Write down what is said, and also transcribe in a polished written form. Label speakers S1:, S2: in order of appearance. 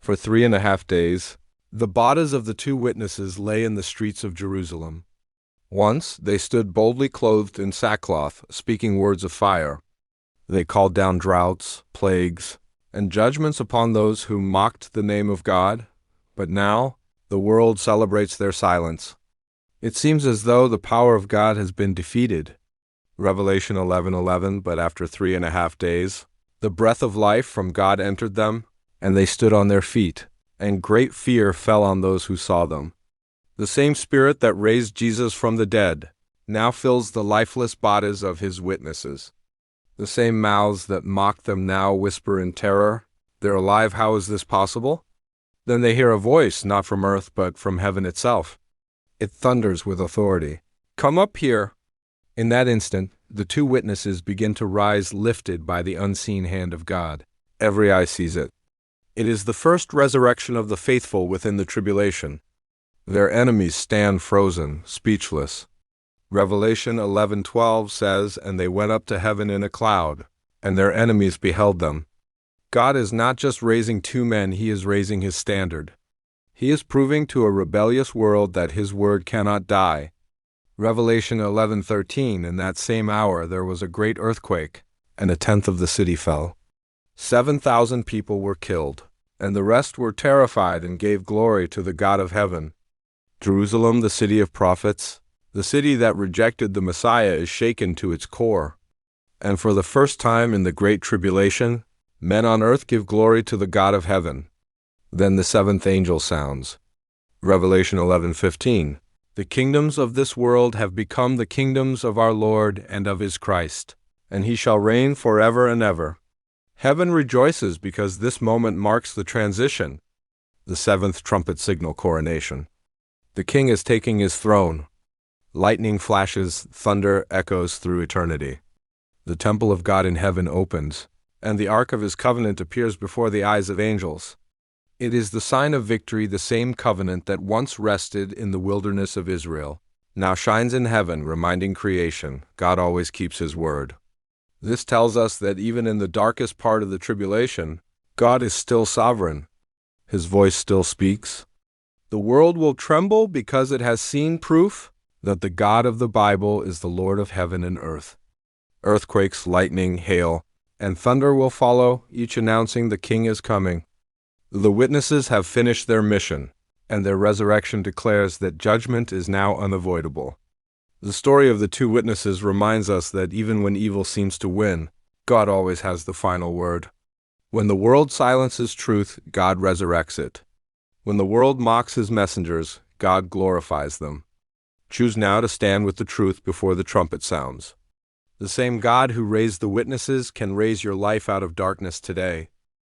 S1: For 3.5 days, the bodies of the two witnesses lay in the streets of Jerusalem. Once they stood boldly clothed in sackcloth, speaking words of fire. They called down droughts, plagues, and judgments upon those who mocked the name of God. But now, the world celebrates their silence. It seems as though the power of God has been defeated. Revelation 11:11. But after 3.5 days, the breath of life from God entered them, and they stood on their feet, and great fear fell on those who saw them. The same Spirit that raised Jesus from the dead now fills the lifeless bodies of his witnesses. The same mouths that mocked them now whisper in terror, "They're alive, how is this possible?" Then they hear a voice, not from earth, but from heaven itself. It thunders with authority, "Come up here!" In that instant, the two witnesses begin to rise, lifted by the unseen hand of God. Every eye sees it. It is the first resurrection of the faithful within the tribulation. Their enemies stand frozen, speechless. Revelation 11:12 says, "And they went up to heaven in a cloud, and their enemies beheld them." God is not just raising two men, he is raising his standard. He is proving to a rebellious world that his word cannot die. Revelation 11:13, in that same hour there was a great earthquake, and 1/10 of the city fell. 7,000 people were killed, and the rest were terrified and gave glory to the God of heaven. Jerusalem, the city of prophets, the city that rejected the Messiah, is shaken to its core. And for the first time in the Great Tribulation, men on earth give glory to the God of heaven. Then the seventh angel sounds. Revelation 11:15. The kingdoms of this world have become the kingdoms of our Lord and of his Christ, and he shall reign forever and ever. Heaven rejoices because this moment marks the transition, the seventh trumpet signal coronation. The king is taking his throne. Lightning flashes, thunder echoes through eternity. The temple of God in heaven opens, and the ark of his covenant appears before the eyes of angels. It is the sign of victory. The same covenant that once rested in the wilderness of Israel now shines in heaven, reminding creation God always keeps his word. This tells us that even in the darkest part of the tribulation, God is still sovereign. His voice still speaks. The world will tremble because it has seen proof that the God of the Bible is the Lord of heaven and earth. Earthquakes, lightning, hail, and thunder will follow, each announcing the King is coming. The witnesses have finished their mission, and their resurrection declares that judgment is now unavoidable. The story of the two witnesses reminds us that even when evil seems to win, God always has the final word. When the world silences truth, God resurrects it. When the world mocks his messengers, God glorifies them. Choose now to stand with the truth before the trumpet sounds. The same God who raised the witnesses can raise your life out of darkness today.